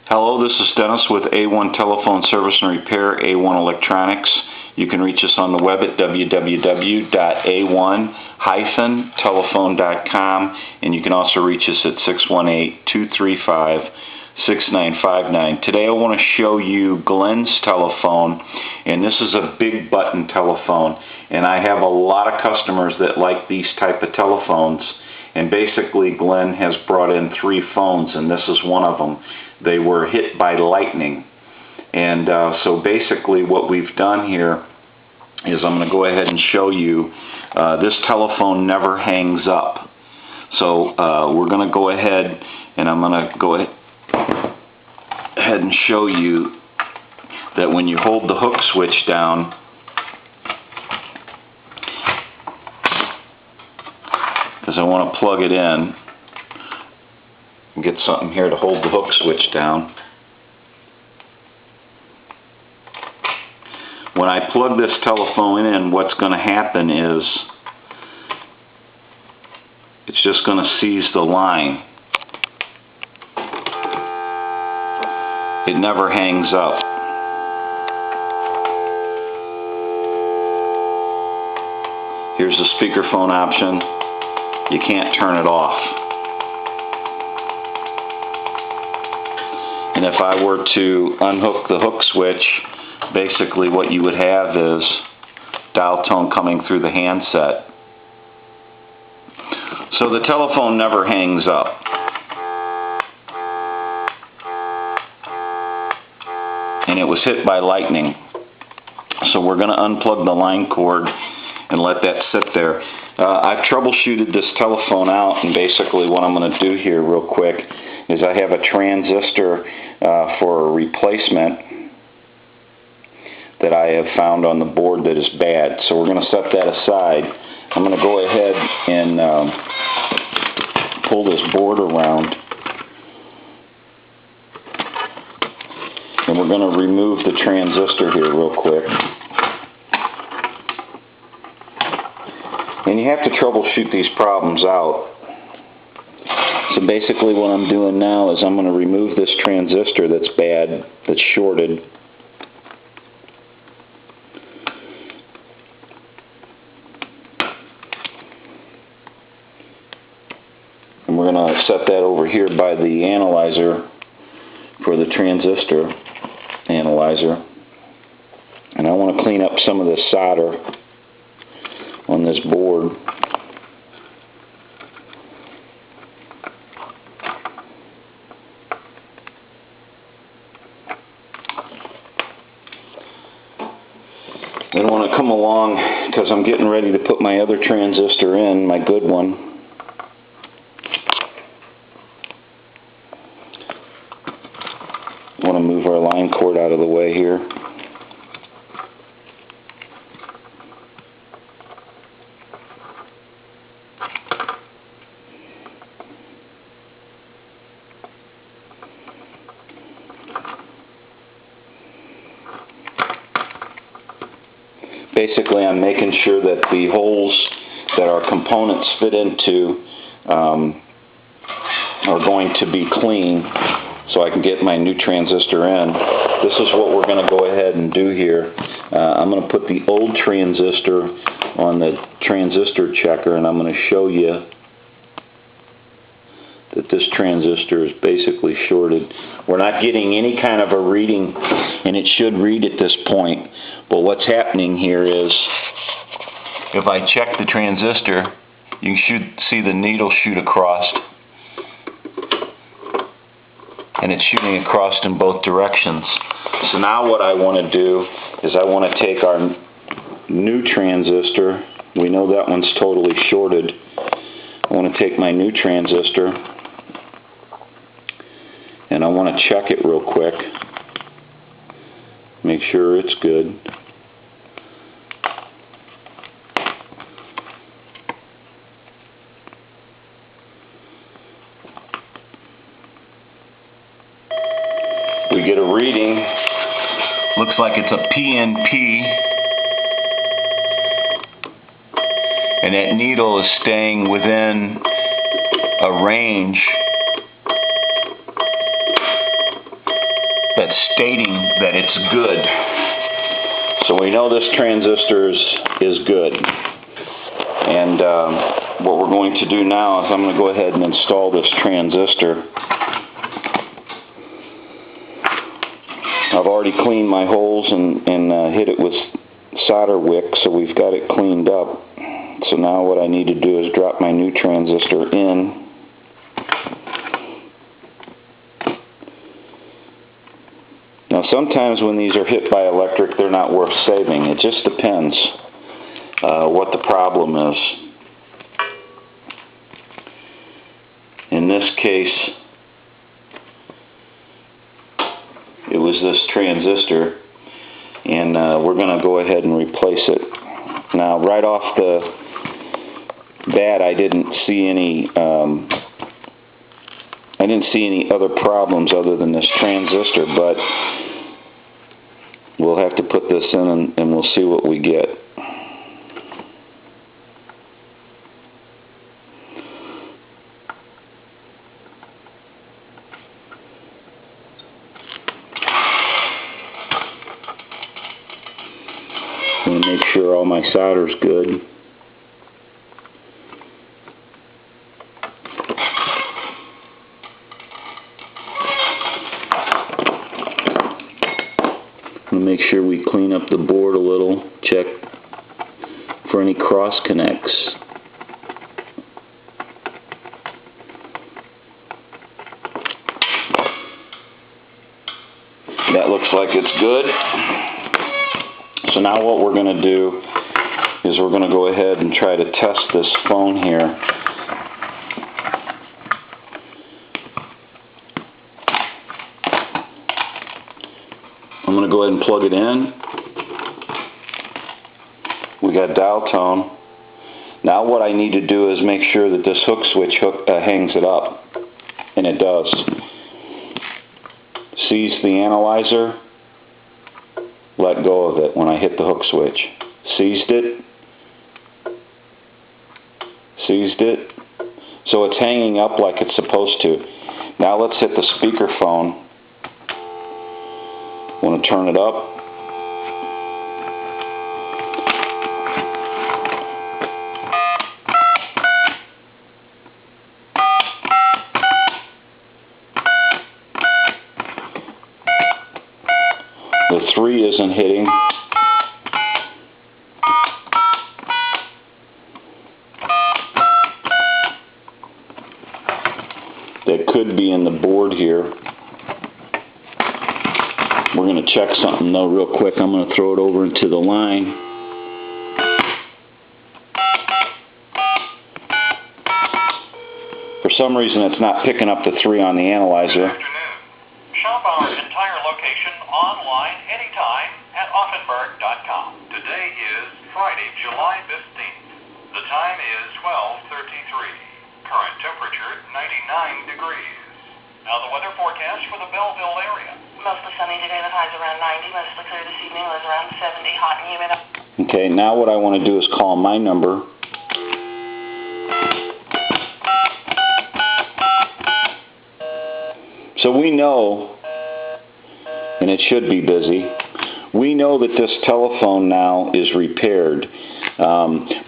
Hello, this is Dennis with A1 Telephone Service and Repair, A1 Electronics. You can reach us on the web at www.a1-telephone.com, and you can also reach us at 618-235-6959. Today I want to show you Glenn's telephone, and this is a big button telephone, and I have a lot of customers that like these type of telephones. And basically Glenn has brought in 3 phones, and this is one of them. They were hit by lightning. And so basically what we've done here is I'm going to go ahead and show you this telephone never hangs up. So we're going to go ahead and I'm going to go ahead and show you that when you hold the hook switch down, because I want to plug it in and get something here to hold the hook switch down. When I plug this telephone in, what's going to happen is it's just going to seize the line. It never hangs up. Here's the speakerphone option. You can't turn it off. And if I were to unhook the hook switch, basically what you would have is dial tone coming through the handset. So the telephone never hangs up. And it was hit by lightning. So we're going to unplug the line cord and let that sit there. I've troubleshooted this telephone out, and basically what I'm going to do here real quick is I have a transistor for a replacement that I have found on the board that is bad. So we're going to set that aside. I'm going to go ahead and pull this board around, and we're going to remove the transistor here real quick. And you have to troubleshoot these problems out. So basically what I'm doing now is I'm going to remove this transistor that's bad, that's shorted. And we're going to set that over here by the analyzer for the transistor analyzer. And I want to clean up some of this solder on this board. Then I want to come along because I'm getting ready to put my other transistor in, my good one. I want to move our line cord out of the way here. Basically, I'm making sure that the holes that our components fit into are going to be clean so I can get my new transistor in. This is what we're going to go ahead and do here. I'm going to put the old transistor on the transistor checker, and I'm going to show you that this transistor is basically shorted. We're not getting any kind of a reading, and it should read at this point. But what's happening here is, if I check the transistor, you should see the needle shoot across. And it's shooting across in both directions. So now what I want to do is I want to take our new transistor. We know that one's totally shorted. I want to take my new transistor, and I want to check it real quick. Make sure it's good. We get a reading. Looks like it's a PNP. And that needle is staying within a range stating that it's good. So we know this transistor is good. And what we're going to do now is I'm going to go ahead and install this transistor. I've already cleaned my holes and hit it with solder wick, so we've got it cleaned up. So now what I need to do is drop my new transistor in. Now sometimes when these are hit by electric, they're not worth saving. It just depends what the problem is. In this case, it was this transistor, and we're going to go ahead and replace it. Now right off the bat, I didn't see any other problems other than this transistor, but we'll have to put this in and we'll see what we get. I'm going to make sure all my solder's good. Make sure we clean up the board a little, check for any cross connects. That looks like it's good. So now what we're going to do is we're going to go ahead and try to test this phone here. I'm going to go ahead and plug it in. We got dial tone. Now what I need to do is make sure that this hook switch hangs it up. And it does. Sees the analyzer. Let go of it when I hit the hook switch. Seized it. Seized it. So it's hanging up like it's supposed to. Now let's hit the speakerphone. Want to turn it up. The 3 isn't hitting. That could be in the board here. We're going to check something though real quick. I'm going to throw it over into the line. For some reason it's not picking up the 3 on the analyzer. Good afternoon. Shop our entire location online anytime at Offenburg.com. Today is Friday, July 15th. The time is 12:33. Current temperature 99 degrees. Now the weather forecast for the Belleville area. Mostly sunny today, the highs around 90, mostly clear this evening, lows around 70, hot and humid. Okay, now what I want to do is call my number. So we know, and it should be busy, we know that this telephone now is repaired.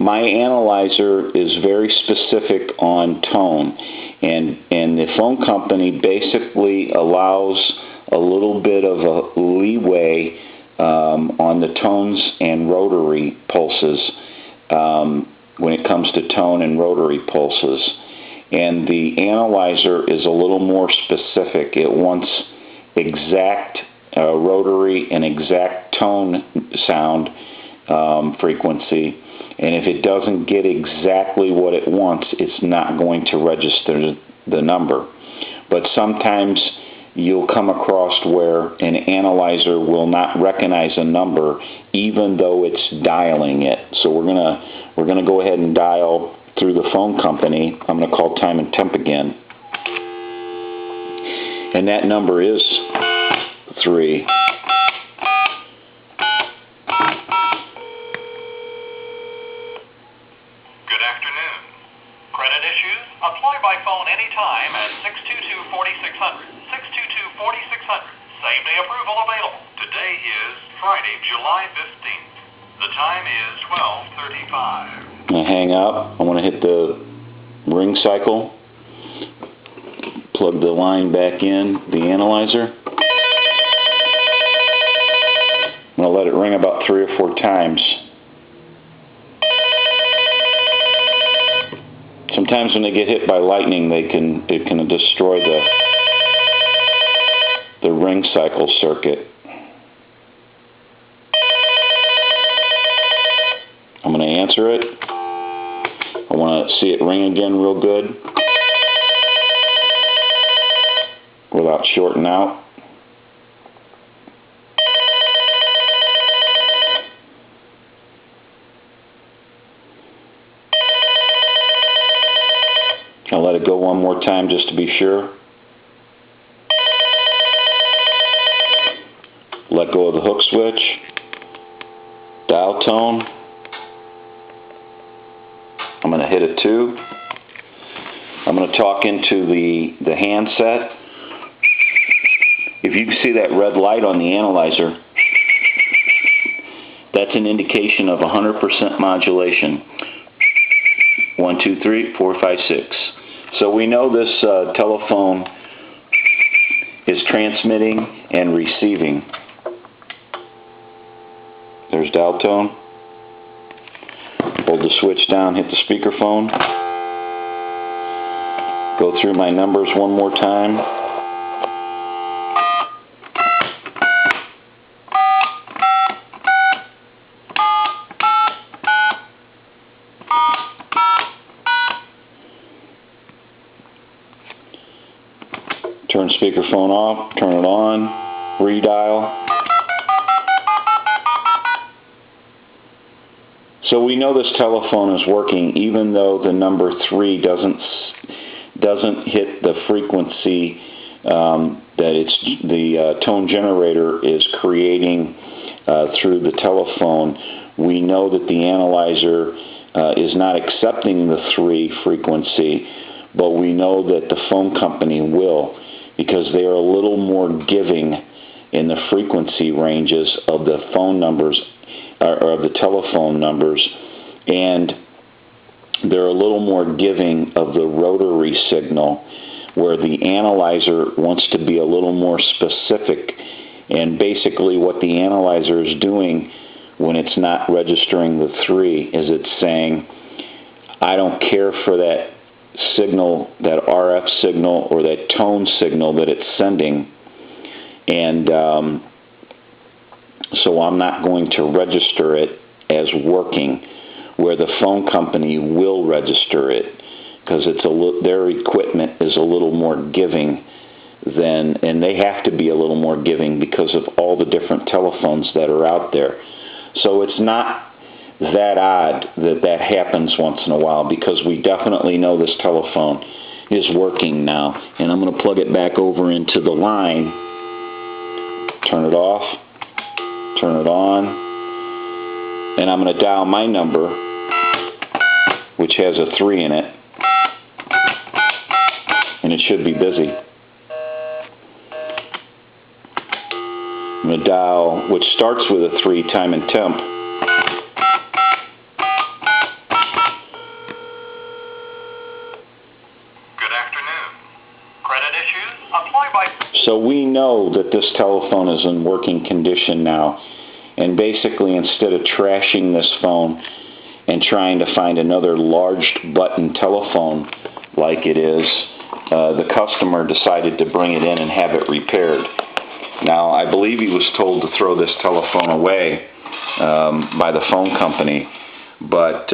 My analyzer is very specific on tone, and the phone company basically allows a little bit of a leeway on the tones and rotary pulses when it comes to tone and rotary pulses. And the analyzer is a little more specific. It wants exact rotary and exact tone sound frequency. And if it doesn't get exactly what it wants, it's not going to register the number. But sometimes you'll come across where an analyzer will not recognize a number even though it's dialing it. So we're gonna go ahead and dial through the phone company. I'm gonna call time and temp again. And that number is 3. Good afternoon. Credit issues? Apply by phone anytime at 622-4600, 622-4600, Same-day approval available. Today is Friday, July 15th. The time is 12:35. I'm going to hang up. I want to hit the ring cycle. Plug the line back in, the analyzer. I'm going to let it ring about 3 or 4 times. Sometimes when they get hit by lightning, it can destroy the ring cycle circuit. I'm going to answer it. I want to see it ring again real good without shorting out. I'll let it go one more time just to be sure. Let go of the hook switch. Dial tone. I'm going to hit it 2. I'm going to talk into the handset. If you see that red light on the analyzer, that's an indication of 100% modulation. 1, 2, 3, 4, 5, 6. So we know this telephone is transmitting and receiving. There's dial tone. Hold the switch down, hit the speakerphone. Go through my numbers one more time. Turn speakerphone off, turn it on, redial. So we know this telephone is working even though the number 3 doesn't hit the frequency that the tone generator is creating through the telephone. We know that the analyzer is not accepting the 3 frequency, but we know that the phone company will, because they are a little more giving in the frequency ranges of the phone numbers, or of the telephone numbers, and they're a little more giving of the rotary signal, where the analyzer wants to be a little more specific. And basically what the analyzer is doing when it's not registering the 3 is it's saying, I don't care for that signal, that RF signal or that tone signal that it's sending, and so I'm not going to register it as working, where the phone company will register it, because their equipment is a little more giving than, and they have to be a little more giving because of all the different telephones that are out there. So it's not that odd that happens once in a while, because we definitely know this telephone is working now. And I'm going to plug it back over into the line, turn it off, turn it on, and I'm going to dial my number, which has a 3 in it, and it should be busy. I'm going to dial, which starts with a 3, time and temp. So we know that this telephone is in working condition now, and basically instead of trashing this phone and trying to find another large button telephone like it is, the customer decided to bring it in and have it repaired. Now, I believe he was told to throw this telephone away by the phone company, but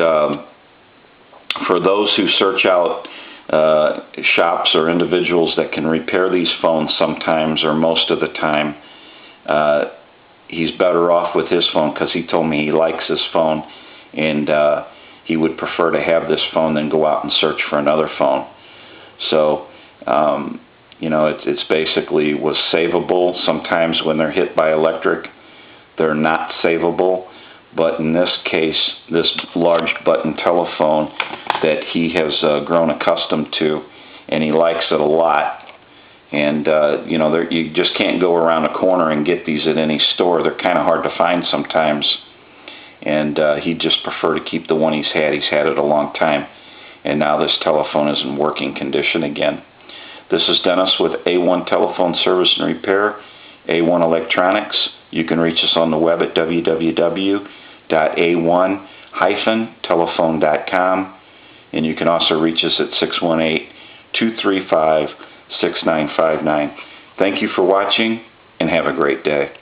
for those who search out shops or individuals that can repair these phones sometimes, or most of the time, he's better off with his phone, because he told me he likes his phone, and he would prefer to have this phone than go out and search for another phone. So, you know, it's basically was savable. Sometimes when they're hit by electric, they're not savable. But in this case, this large button telephone that he has grown accustomed to, and he likes it a lot, And you know, you just can't go around a corner and get these at any store. They're kind of hard to find sometimes. And he'd just prefer to keep the one he's had. He's had it a long time. And now this telephone is in working condition again. This is Dennis with A1 Telephone Service and Repair, A1 Electronics. You can reach us on the web at www.a1-telephone.com. And you can also reach us at 618-235-6959. Thank you for watching, and have a great day.